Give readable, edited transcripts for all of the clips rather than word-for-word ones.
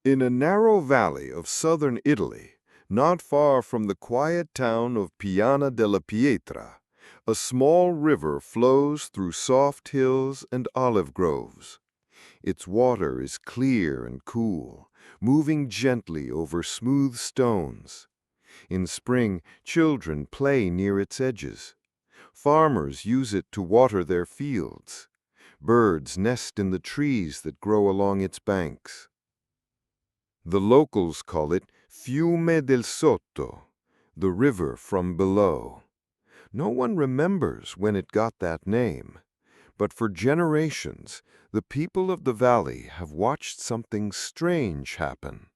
In a narrow valley of southern Italy, not far from the quiet town of Piana della Pietra, a small river flows through soft hills and olive groves. Its water is clear and cool, moving gently over smooth stones. In spring, children play near its edges. Farmers use it to water their fields. Birds nest in the trees that grow along its banks. The locals call it Fiume del Sotto, the river from below. No one remembers when it got that name, but for generations, the people of the valley have watched something strange happen.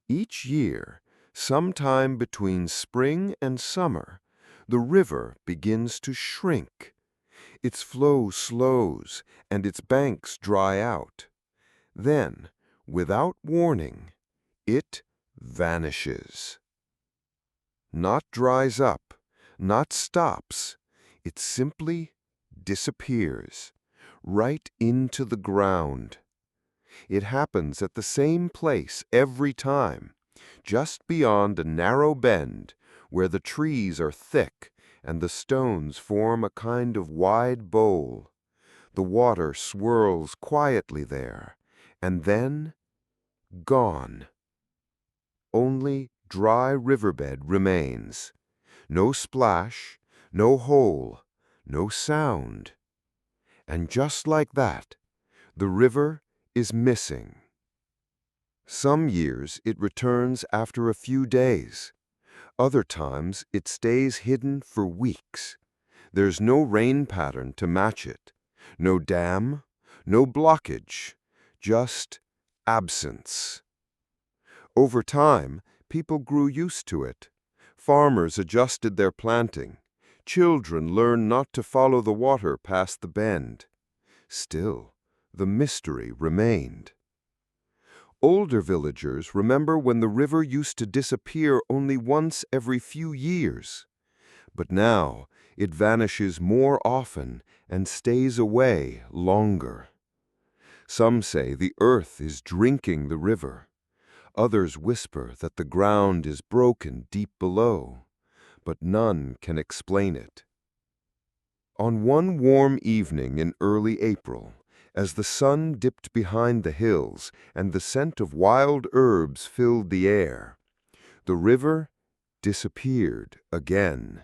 Each year, sometime between spring and summer, the river begins to shrink. Its flow slows and its banks dry out. Then, without warning, it vanishes. Not dries up, not stops. It simply disappears, right into the ground. It happens at the same place every time, just beyond a narrow bend where the trees are thick and the stones form a kind of wide bowl. The water swirls quietly there, and then gone. Only dry riverbed remains. No splash, no hole, no sound. And just like that, the river is missing. Some years it returns after a few days. Other times it stays hidden for weeks. There's no rain pattern to match it. No dam, no blockage, just absence. Over time, people grew used to it. Farmers adjusted their planting. Children learned not to follow the water past the bend. Still, the mystery remained. Older villagers remember when the river used to disappear only once every few years. But now it vanishes more often and stays away longer. Some say the earth is drinking the river. Others whisper that the ground is broken deep below, but none can explain it. On one warm evening in early April, as the sun dipped behind the hills and the scent of wild herbs filled the air, the river disappeared again.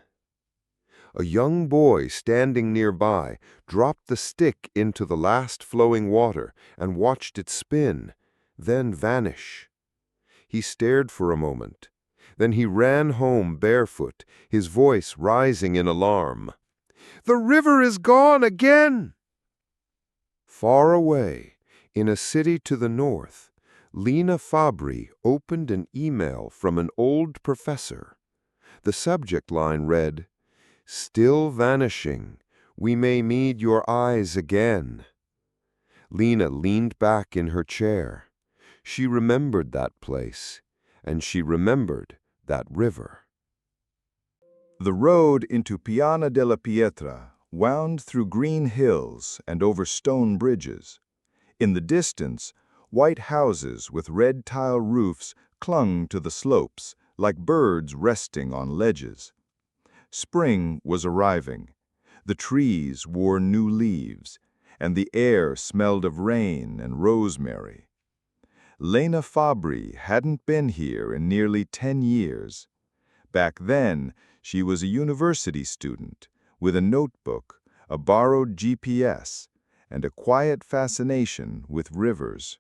A young boy standing nearby dropped the stick into the last flowing water and watched it spin, then vanish. He stared for a moment. Then he ran home barefoot, his voice rising in alarm. "The river is gone again!" Far away, in a city to the north, Lena Fabri opened an email from an old professor. The subject line read, "Still vanishing. We may meet your eyes again." Lena leaned back in her chair. She remembered that place, and she remembered that river. The road into Piana della Pietra wound through green hills and over stone bridges. In the distance, white houses with red tile roofs clung to the slopes like birds resting on ledges. Spring was arriving. The trees wore new leaves, and the air smelled of rain and rosemary. Lena Fabri hadn't been here in nearly 10 years. Back then, she was a university student with a notebook, a borrowed GPS, and a quiet fascination with rivers.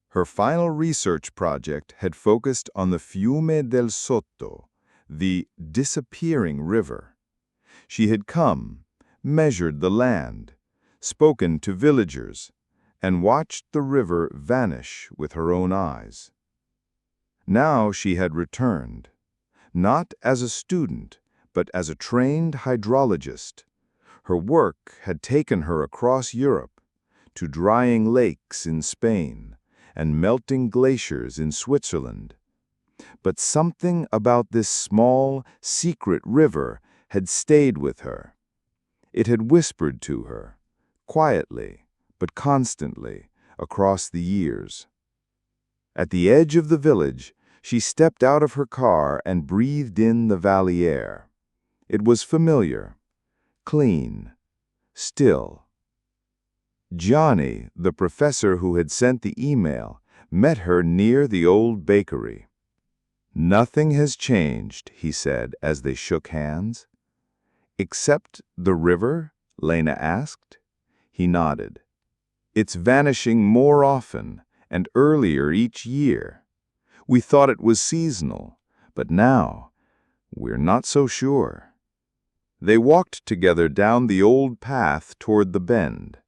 Her final research project had focused on the Fiume del Sotto, the disappearing river. She had come, measured the land, spoken to villagers, and watched the river vanish with her own eyes. Now she had returned, not as a student, but as a trained hydrologist. Her work had taken her across Europe, to drying lakes in Spain and melting glaciers in Switzerland. But something about this small, secret river had stayed with her. It had whispered to her, quietly, but constantly, across the years. At the edge of the village, she stepped out of her car and breathed in the valley air. It was familiar, clean, still. Johnny, the professor who had sent the email, met her near the old bakery. "Nothing has changed," he said as they shook hands. "Except the river?" Lena asked. He nodded. "It's vanishing more often and earlier each year. We thought it was seasonal, but now we're not so sure." They walked together down the old path toward the bend.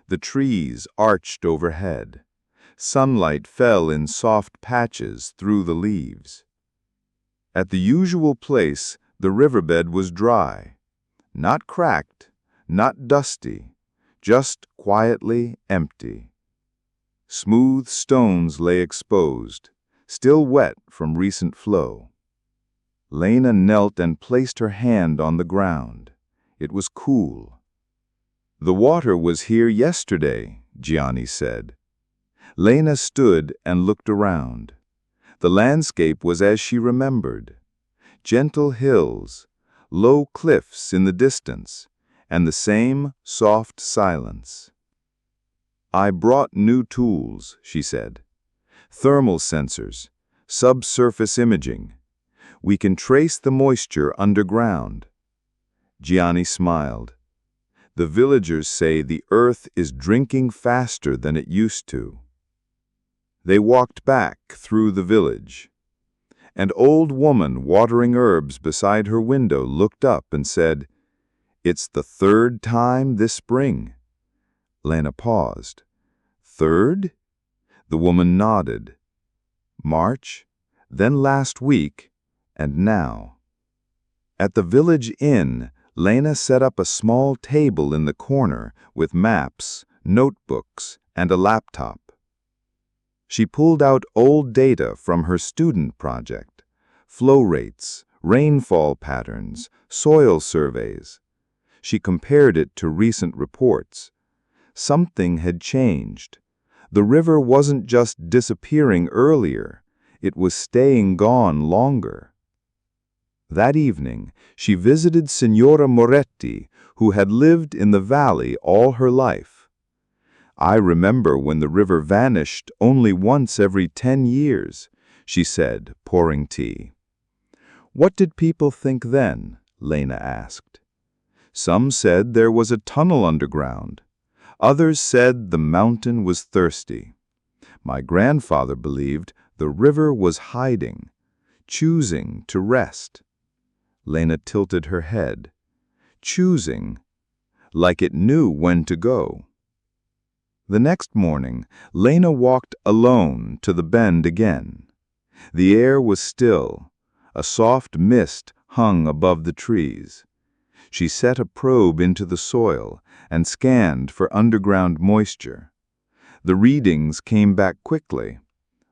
The trees arched overhead. Sunlight fell in soft patches through the leaves. At the usual place, the riverbed was dry. Not cracked, not dusty, just quietly empty. Smooth stones lay exposed, still wet from recent flow. Lena knelt and placed her hand on the ground. It was cool. "The water was here yesterday," Gianni said. Lena stood and looked around. The landscape was as she remembered. Gentle hills, low cliffs in the distance, and the same soft silence. "I brought new tools," she said. "Thermal sensors, subsurface imaging. We can trace the moisture underground." Gianni smiled. "The villagers say the earth is drinking faster than it used to." They walked back through the village. An old woman watering herbs beside her window looked up and said, "It's the third time this spring." Lena paused. "Third?" The woman nodded. "March, then last week, and now." At the village inn, Lena set up a small table in the corner with maps, notebooks, and a laptop. She pulled out old data from her student project, flow rates, rainfall patterns, soil surveys. She compared it to recent reports. Something had changed. The river wasn't just disappearing earlier, it was staying gone longer. That evening, she visited Signora Moretti, who had lived in the valley all her life. "I remember when the river vanished only once every 10 years, she said, pouring tea. "What did people think then?" Lena asked. "Some said there was a tunnel underground. Others said the mountain was thirsty. My grandfather believed the river was hiding, choosing to rest." Lena tilted her head. "Choosing, like it knew when to go." The next morning, Lena walked alone to the bend again. The air was still. A soft mist hung above the trees. She set a probe into the soil and scanned for underground moisture. The readings came back quickly.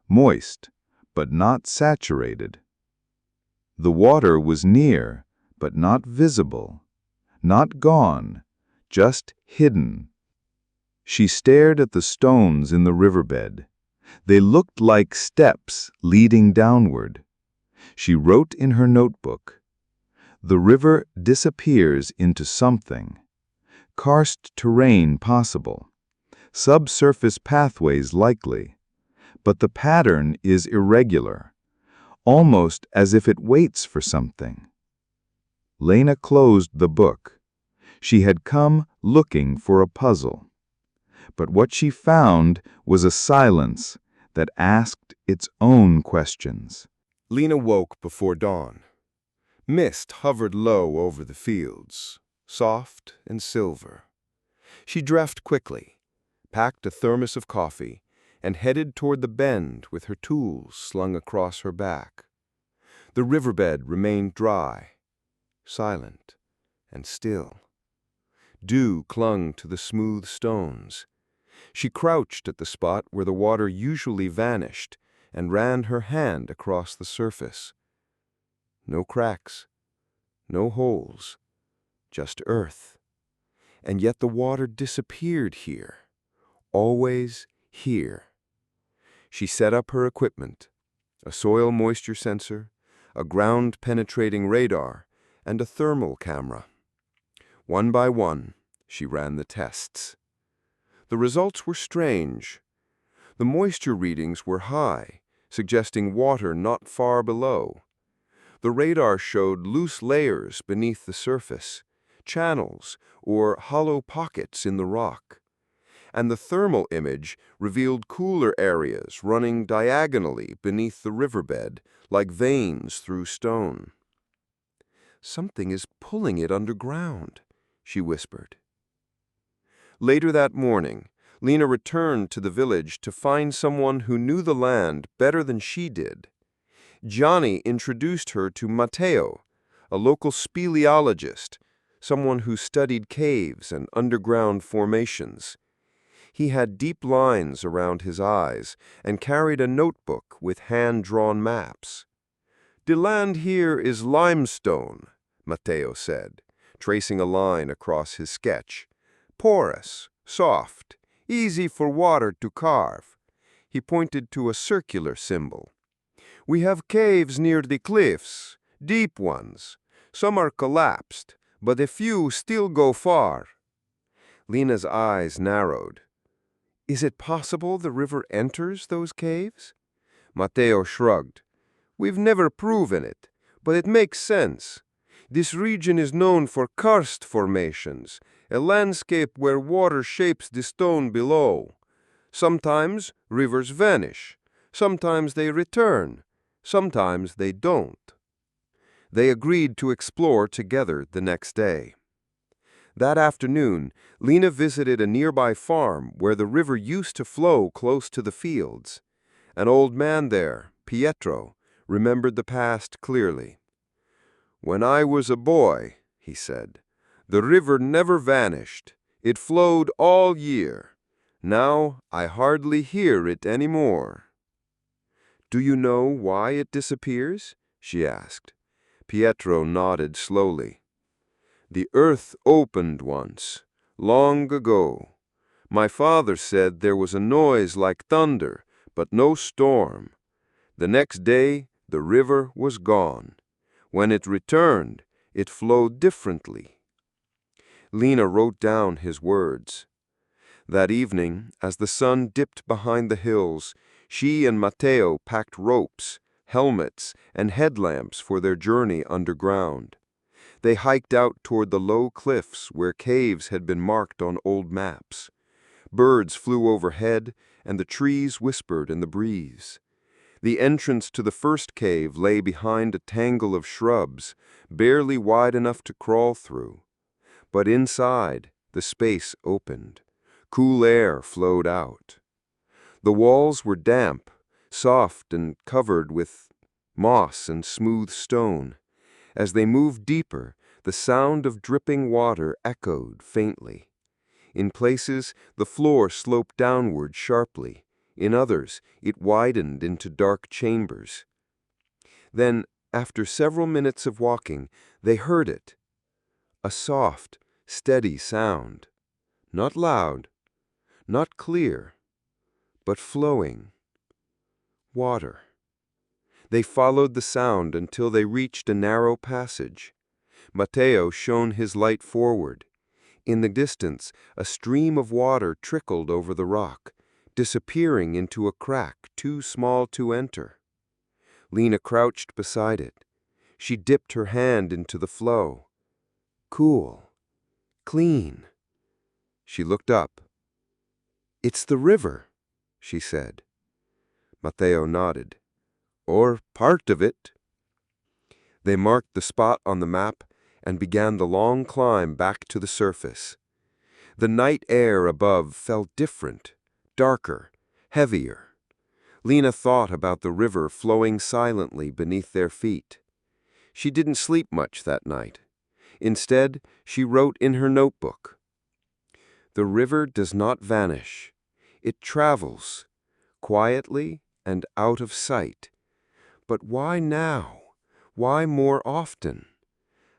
Moist, but not saturated. The water was near, but not visible. Not gone, just hidden. She stared at the stones in the riverbed. They looked like steps leading downward. She wrote in her notebook, "The river disappears into something. Karst terrain possible. Subsurface pathways likely. But the pattern is irregular, almost as if it waits for something." Lena closed the book. She had come looking for a puzzle. But what she found was a silence that asked its own questions. Lena woke before dawn. Mist hovered low over the fields, soft and silver. She dressed quickly, packed a thermos of coffee, and headed toward the bend with her tools slung across her back. The riverbed remained dry, silent, and still. Dew clung to the smooth stones. She crouched at the spot where the water usually vanished and ran her hand across the surface. No cracks, no holes, just earth. And yet the water disappeared here, always here. She set up her equipment, a soil moisture sensor, a ground-penetrating radar, and a thermal camera. One by one, she ran the tests. The results were strange. The moisture readings were high, suggesting water not far below. The radar showed loose layers beneath the surface, channels or hollow pockets in the rock. And the thermal image revealed cooler areas running diagonally beneath the riverbed, like veins through stone. "Something is pulling it underground," she whispered. Later that morning, Lena returned to the village to find someone who knew the land better than she did. Johnny introduced her to Matteo, a local speleologist, someone who studied caves and underground formations. He had deep lines around his eyes and carried a notebook with hand-drawn maps. "The land here is limestone," Matteo said, tracing a line across his sketch. "Porous, soft, easy for water to carve." He pointed to a circular symbol. "We have caves near the cliffs, deep ones. Some are collapsed, but a few still go far." Lena's eyes narrowed. "Is it possible the river enters those caves?" Matteo shrugged. "We've never proven it, but it makes sense. This region is known for karst formations, a landscape where water shapes the stone below. Sometimes rivers vanish, sometimes they return, sometimes they don't." They agreed to explore together the next day. That afternoon, Lena visited a nearby farm where the river used to flow close to the fields. An old man there, Pietro, remembered the past clearly. "When I was a boy," he said, "the river never vanished. It flowed all year. Now I hardly hear it anymore." "Do you know why it disappears?" she asked. Pietro nodded slowly. "The earth opened once, long ago. My father said there was a noise like thunder, but no storm. The next day, the river was gone. When it returned, it flowed differently." Lena wrote down his words. That evening, as the sun dipped behind the hills, she and Matteo packed ropes, helmets, and headlamps for their journey underground. They hiked out toward the low cliffs where caves had been marked on old maps. Birds flew overhead, and the trees whispered in the breeze. The entrance to the first cave lay behind a tangle of shrubs, barely wide enough to crawl through. But inside, the space opened. Cool air flowed out. The walls were damp, soft and covered with moss and smooth stone. As they moved deeper, the sound of dripping water echoed faintly. In places, the floor sloped downward sharply. In others, it widened into dark chambers. Then, after several minutes of walking, they heard it. A soft, steady sound. Not loud, not clear, but flowing. Water. They followed the sound until they reached a narrow passage. Matteo shone his light forward. In the distance, a stream of water trickled over the rock, disappearing into a crack too small to enter. Lena crouched beside it. She dipped her hand into the flow. Cool. Clean. She looked up. "It's the river," she said. Matteo nodded. "Or part of it." They marked the spot on the map and began the long climb back to the surface. The night air above felt different, darker, heavier. Lena thought about the river flowing silently beneath their feet. She didn't sleep much that night. Instead, she wrote in her notebook, "The river does not vanish. It travels, quietly and out of sight. But why now? Why more often?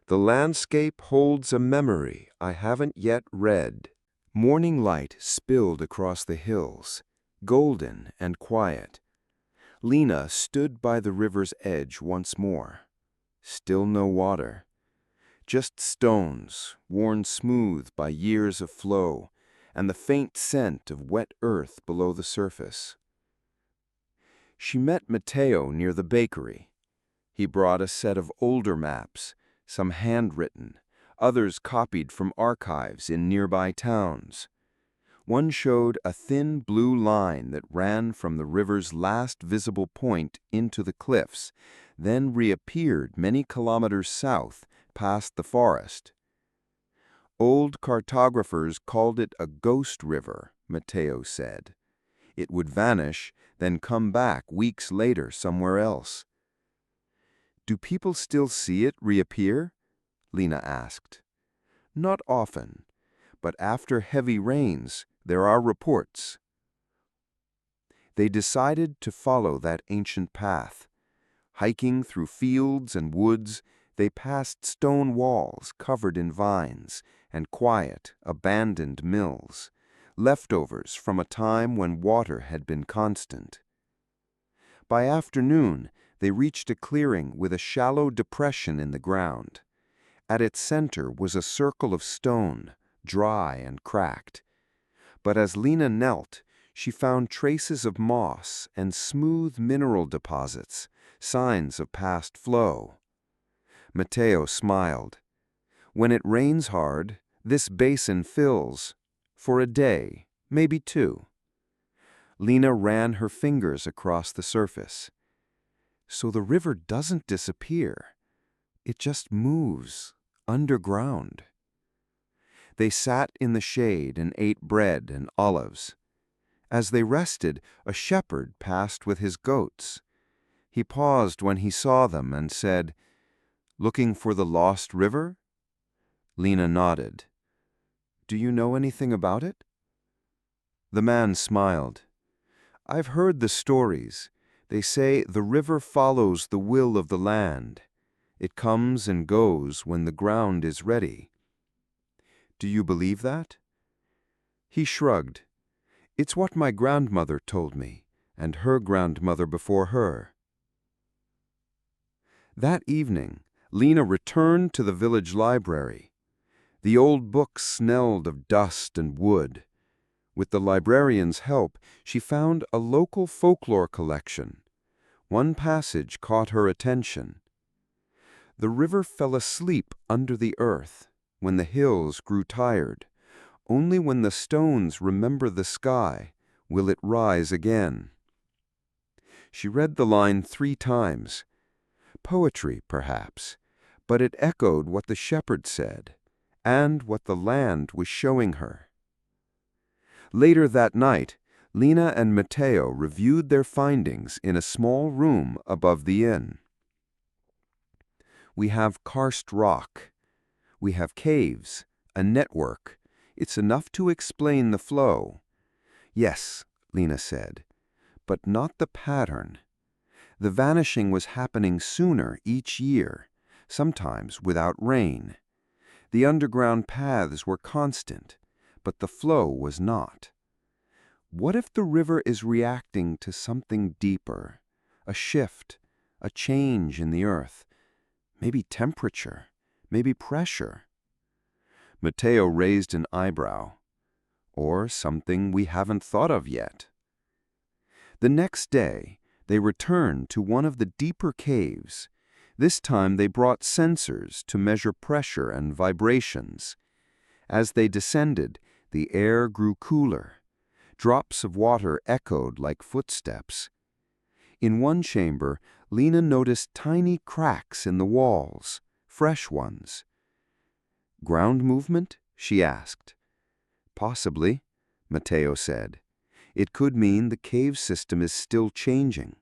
The landscape holds a memory I haven't yet read." Morning light spilled across the hills, golden and quiet, Lena stood by the river's edge once more. Still no water. Just stones, worn smooth by years of flow, and the faint scent of wet earth below the surface. She met Matteo near the bakery. He brought a set of older maps, some handwritten, others copied from archives in nearby towns. One showed a thin blue line that ran from the river's last visible point into the cliffs, then reappeared many kilometers south past the forest. Old cartographers called it a ghost river, Matteo said. It would vanish, then come back weeks later somewhere else. Do people still see it reappear? Lena asked. Not often, but after heavy rains, there are reports. They decided to follow that ancient path. Hiking through fields and woods, they passed stone walls covered in vines and quiet, abandoned mills, leftovers from a time when water had been constant. By afternoon, they reached a clearing with a shallow depression in the ground. At its center was a circle of stone, dry and cracked. But as Lena knelt, she found traces of moss and smooth mineral deposits, signs of past flow. Matteo smiled. When it rains hard, this basin fills, for a day, maybe two. Lena ran her fingers across the surface. So the river doesn't disappear. It just moves underground. They sat in the shade and ate bread and olives. As they rested, a shepherd passed with his goats. He paused when he saw them and said, "Looking for the lost river?" Lena nodded. "Do you know anything about it?" The man smiled. "I've heard the stories. They say the river follows the will of the land. It comes and goes when the ground is ready." "Do you believe that?" He shrugged. "It's what my grandmother told me, and her grandmother before her." That evening, Lena returned to the village library. The old books smelled of dust and wood. With the librarian's help, she found a local folklore collection. One passage caught her attention. The river fell asleep under the earth when the hills grew tired. Only when the stones remember the sky will it rise again. She read the line 3 times. Poetry, perhaps, but it echoed what the shepherd said and what the land was showing her. Later that night, Lena and Matteo reviewed their findings in a small room above the inn. We have karst rock. We have caves, a network. It's enough to explain the flow. Yes, Lena said, but not the pattern. The vanishing was happening sooner each year, sometimes without rain. The underground paths were constant, but the flow was not. What if the river is reacting to something deeper, a shift, a change in the earth, maybe temperature, maybe pressure? Matteo raised an eyebrow. Or something we haven't thought of yet. The next day, they returned to one of the deeper caves. This time they brought sensors to measure pressure and vibrations. As they descended, the air grew cooler. Drops of water echoed like footsteps. In one chamber, Lena noticed tiny cracks in the walls, fresh ones. "Ground movement?" she asked. "Possibly," Matteo said. "It could mean the cave system is still changing."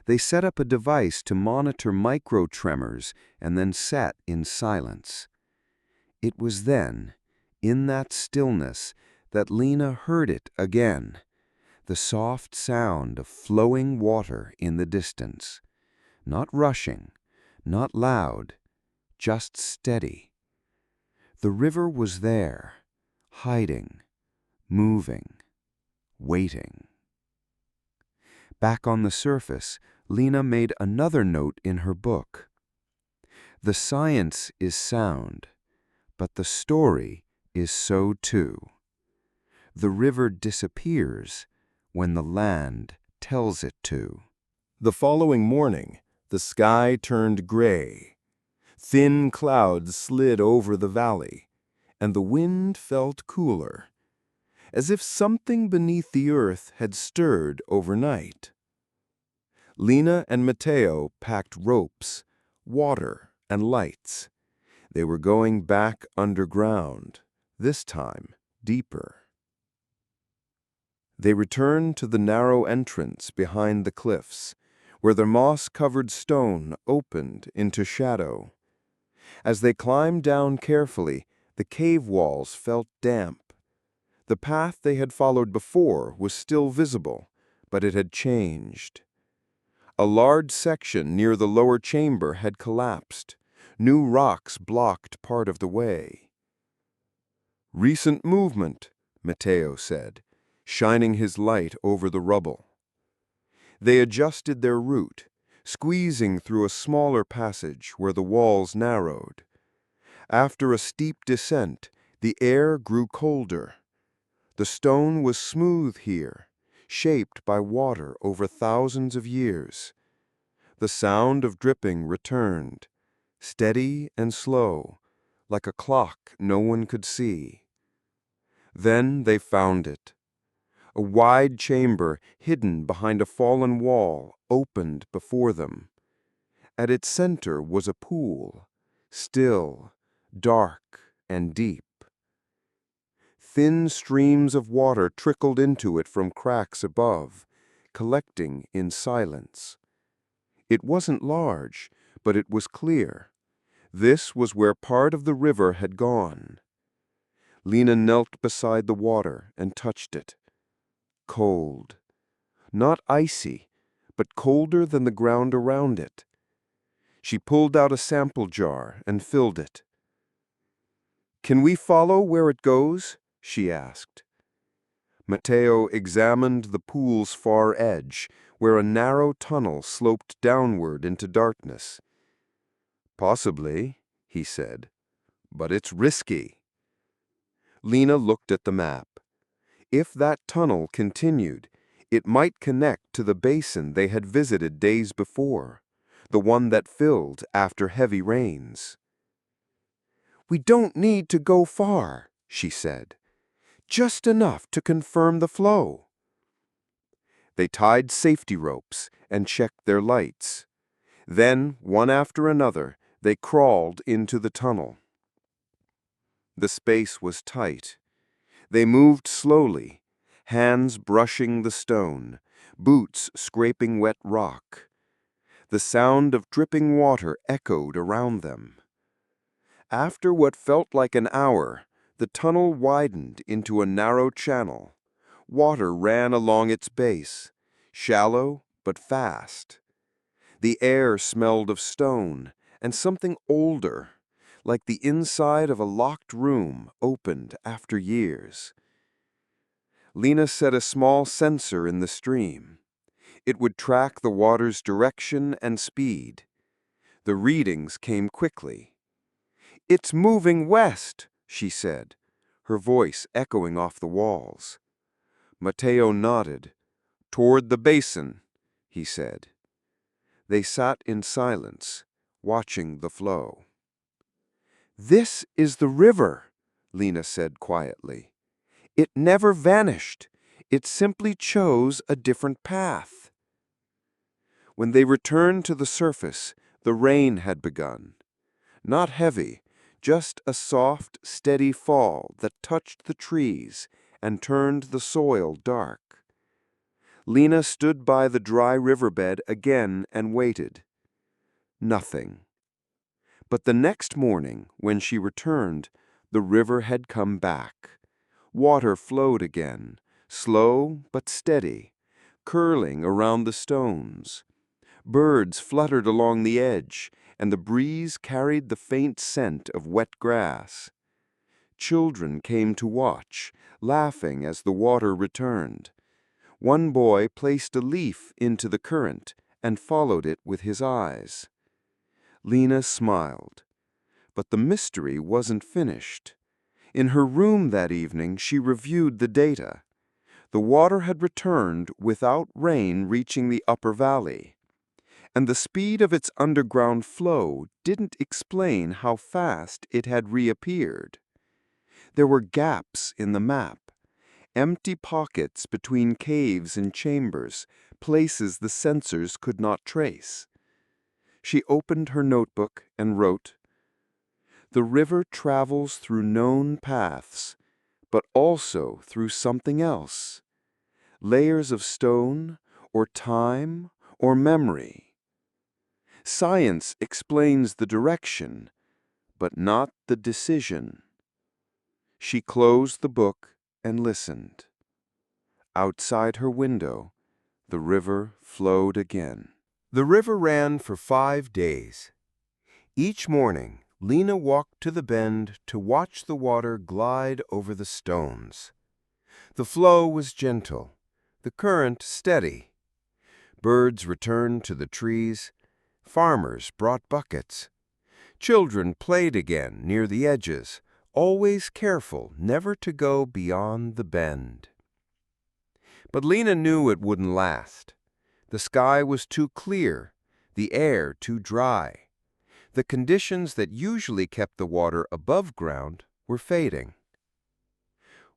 They set up a device to monitor micro-tremors and then sat in silence. It was then, in that stillness, that Lena heard it again, the soft sound of flowing water in the distance. Not rushing, not loud, just steady. The river was there, hiding, moving, waiting. Back on the surface, Lena made another note in her book. The science is sound, but the story is so too. The river disappears when the land tells it to. The following morning, the sky turned gray. Thin clouds slid over the valley, and the wind felt cooler, as if something beneath the earth had stirred overnight. Lena and Matteo packed ropes, water, and lights. They were going back underground, this time deeper. They returned to the narrow entrance behind the cliffs, where the moss-covered stone opened into shadow. As they climbed down carefully, the cave walls felt damp. The path they had followed before was still visible, but it had changed. A large section near the lower chamber had collapsed. New rocks blocked part of the way. "Recent movement," Matteo said, shining his light over the rubble. They adjusted their route, squeezing through a smaller passage where the walls narrowed. After a steep descent, the air grew colder. The stone was smooth here, shaped by water over thousands of years. The sound of dripping returned, steady and slow, like a clock no one could see. Then they found it. A wide chamber hidden behind a fallen wall opened before them. At its center was a pool, still, dark, and deep. Thin streams of water trickled into it from cracks above, collecting in silence. It wasn't large, but it was clear. This was where part of the river had gone. Lena knelt beside the water and touched it. Cold. Not icy, but colder than the ground around it. She pulled out a sample jar and filled it. "Can we follow where it goes?" she asked. Matteo examined the pool's far edge, where a narrow tunnel sloped downward into darkness. "Possibly," he said, "but it's risky." Lena looked at the map. If that tunnel continued, it might connect to the basin they had visited days before, the one that filled after heavy rains. "We don't need to go far," she said. "Just enough to confirm the flow." They tied safety ropes and checked their lights. Then, one after another, they crawled into the tunnel. The space was tight. They moved slowly, hands brushing the stone, boots scraping wet rock. The sound of dripping water echoed around them. After what felt like an hour, the tunnel widened into a narrow channel. Water ran along its base, shallow but fast. The air smelled of stone and something older, like the inside of a locked room opened after years. Lena set a small sensor in the stream. It would track the water's direction and speed. The readings came quickly. "It's moving west," she said, her voice echoing off the walls. Matteo nodded. "Toward the basin," he said. They sat in silence, watching the flow. "This is the river," Lena said quietly. "It never vanished. It simply chose a different path." When they returned to the surface, the rain had begun. Not heavy, just a soft, steady fall that touched the trees and turned the soil dark. Lena stood by the dry riverbed again and waited. Nothing. But the next morning, when she returned, the river had come back. Water flowed again, slow but steady, curling around the stones. Birds fluttered along the edge, and the breeze carried the faint scent of wet grass. Children came to watch, laughing as the water returned. One boy placed a leaf into the current and followed it with his eyes. Lena smiled. But the mystery wasn't finished. In her room that evening, she reviewed the data. The water had returned without rain reaching the upper valley, and the speed of its underground flow didn't explain how fast it had reappeared. There were gaps in the map, empty pockets between caves and chambers, places the sensors could not trace. She opened her notebook and wrote, "The river travels through known paths, but also through something else. Layers of stone, or time, or memory. Science explains the direction, but not the decision." She closed the book and listened. Outside her window, the river flowed again. The river ran for 5 days. Each morning, Lena walked to the bend to watch the water glide over the stones. The flow was gentle, the current steady. Birds returned to the trees. Farmers brought buckets. Children played again near the edges, always careful never to go beyond the bend. But Lena knew it wouldn't last. The sky was too clear, the air too dry. The conditions that usually kept the water above ground were fading.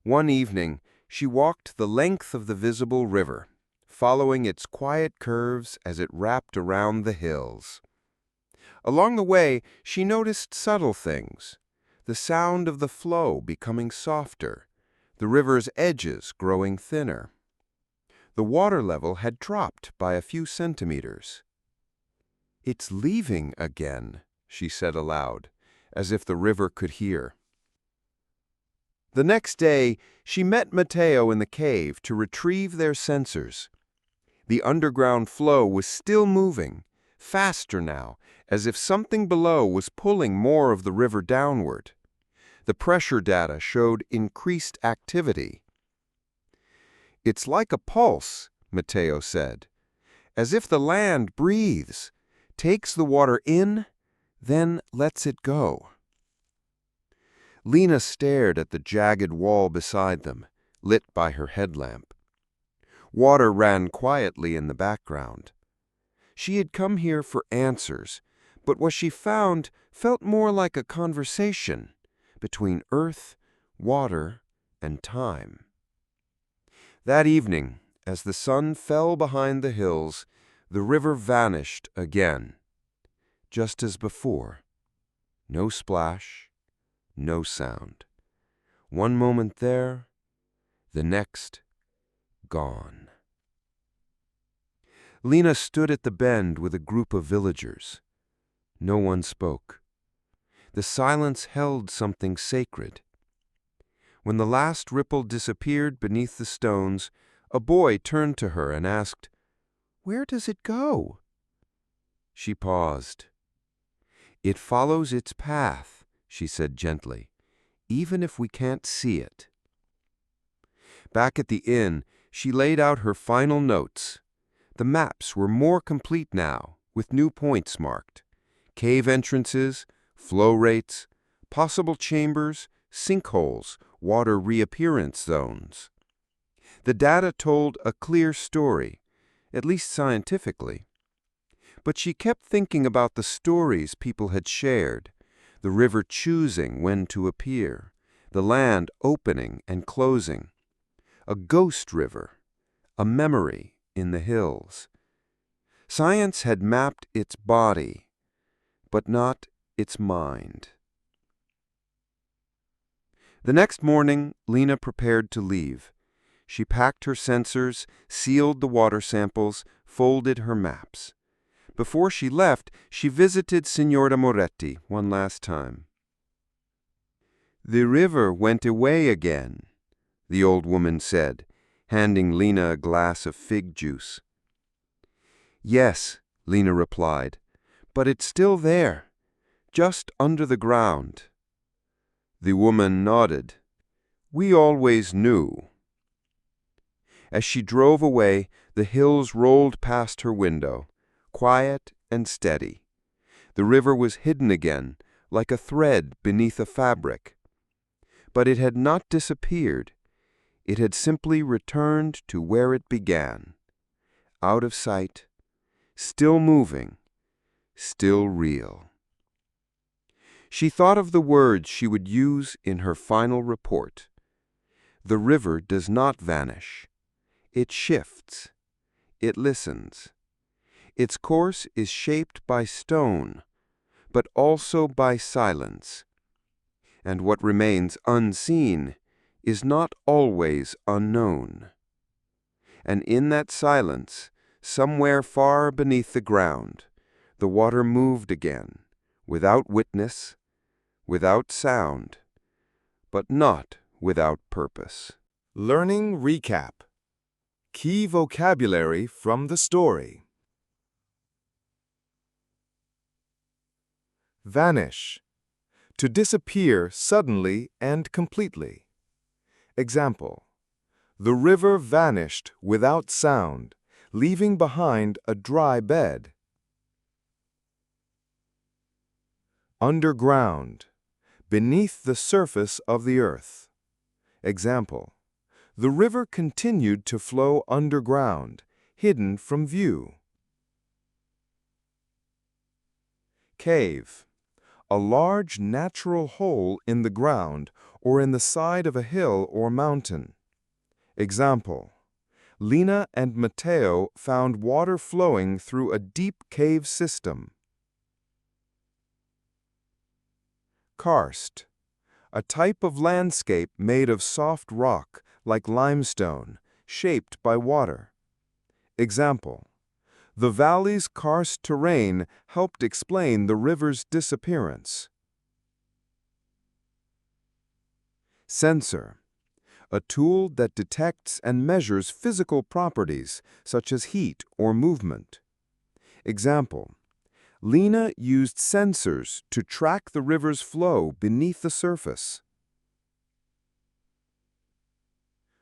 One evening, she walked the length of the visible river, following its quiet curves as it wrapped around the hills. Along the way, she noticed subtle things: the sound of the flow becoming softer, the river's edges growing thinner. The water level had dropped by a few centimeters. "It's leaving again," she said aloud, as if the river could hear. The next day, she met Matteo in the cave to retrieve their sensors. The underground flow was still moving, faster now, as if something below was pulling more of the river downward. The pressure data showed increased activity. "It's like a pulse," Matteo said, "as if the land breathes, takes the water in, then lets it go." Lena stared at the jagged wall beside them, lit by her headlamp. Water ran quietly in the background. She had come here for answers, but what she found felt more like a conversation between earth, water, and time. That evening, as the sun fell behind the hills, the river vanished again, just as before. No splash, no sound. One moment there, the next gone. Lena stood at the bend with a group of villagers. No one spoke. The silence held something sacred. When the last ripple disappeared beneath the stones, a boy turned to her and asked, "Where does it go?" She paused. "It follows its path," she said gently, "even if we can't see it." Back at the inn, she laid out her final notes. The maps were more complete now, with new points marked: cave entrances, flow rates, possible chambers, sinkholes, water reappearance zones. The data told a clear story, at least scientifically. But she kept thinking about the stories people had shared, the river choosing when to appear, the land opening and closing. A ghost river, a memory in the hills. Science had mapped its body, but not its mind. The next morning, Lena prepared to leave. She packed her sensors, sealed the water samples, folded her maps. Before she left, she visited Signora Moretti one last time. "The river went away again," the old woman said, handing Lena a glass of fig juice. "Yes," Lena replied, "but it's still there, just under the ground." The woman nodded. "We always knew." As she drove away, the hills rolled past her window, quiet and steady. The river was hidden again, like a thread beneath a fabric. But it had not disappeared. It had simply returned to where it began, out of sight, still moving, still real. She thought of the words she would use in her final report. The river does not vanish. It shifts. It listens. Its course is shaped by stone, but also by silence. And what remains unseen is not always unknown. And in that silence, somewhere far beneath the ground, the water moved again, without witness, without sound, but not without purpose. Learning recap. Key vocabulary from the story. Vanish. To disappear suddenly and completely. Example: the river vanished without sound, leaving behind a dry bed. Underground. Beneath the surface of the earth. Example: the river continued to flow underground, hidden from view. Cave. A large natural hole in the ground or in the side of a hill or mountain. Example: Lena and Matteo found water flowing through a deep cave system. Karst. A type of landscape made of soft rock, like limestone, shaped by water. Example: the valley's karst terrain helped explain the river's disappearance. Sensor. A tool that detects and measures physical properties, such as heat or movement. Example: Lena used sensors to track the river's flow beneath the surface.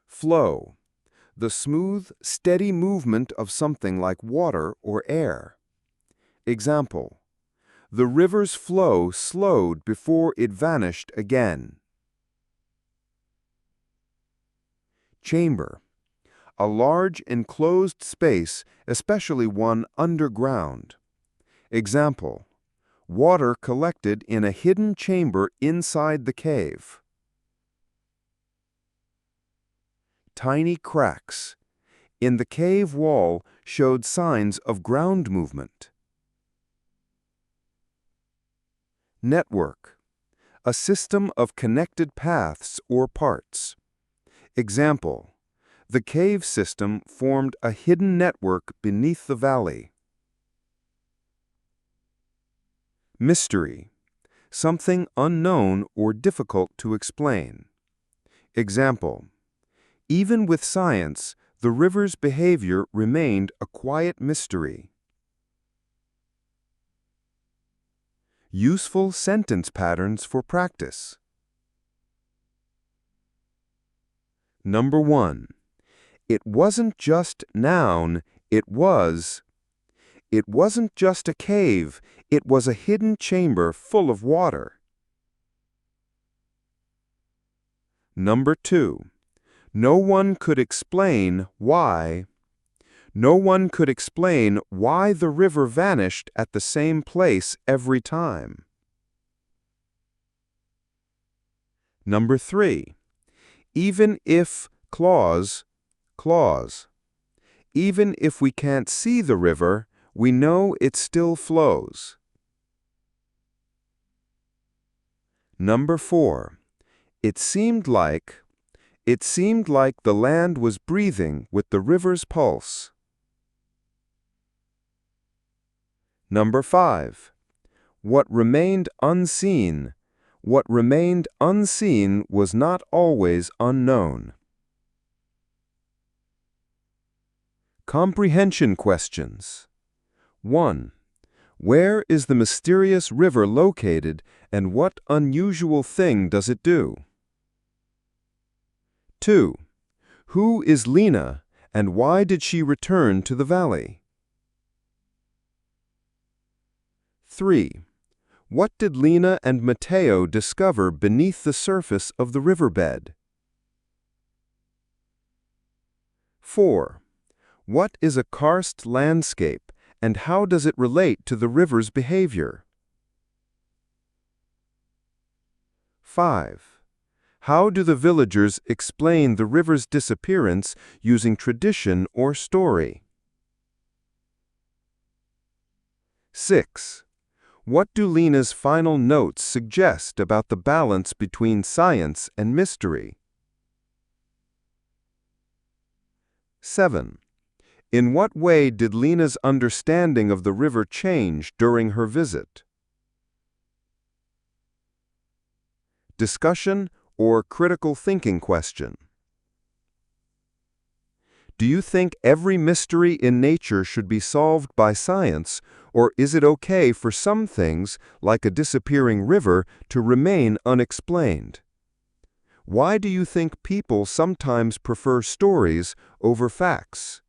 Flow. The smooth, steady movement of something like water or air. Example: the river's flow slowed before it vanished again. Chamber. A large enclosed space, especially one underground. Example: water collected in a hidden chamber inside the cave. Tiny cracks. In the cave wall showed signs of ground movement. Network. A system of connected paths or parts. Example: the cave system formed a hidden network beneath the valley. Mystery. Something unknown or difficult to explain. Example: even with science, the river's behavior remained a quiet mystery. Useful sentence patterns for practice. Number 1. It wasn't just noun, it was. It wasn't just a cave, it was a hidden chamber full of water. Number 2. No one could explain why. No one could explain why the river vanished at the same place every time. Number 3. Even if clause. Even if we can't see the river, we know it still flows. Number 4. It seemed like the land was breathing with the river's pulse. Number 5. What remained unseen was not always unknown. Comprehension questions. 1. Where is the mysterious river located, and what unusual thing does it do? 2. Who is Lena, And why did she return to the valley? 3. What did Lena and Matteo discover beneath the surface of the riverbed? 4. What is a karst landscape, and how does it relate to the river's behavior? 5. How do the villagers explain the river's disappearance using tradition or story? 6. What do Lena's final notes suggest about the balance between science and mystery? 7. In what way did Lena's understanding of the river change during her visit? Discussion or critical thinking question. Do you think every mystery in nature should be solved by science, or is it okay for some things, like a disappearing river, to remain unexplained? Why do you think people sometimes prefer stories over facts?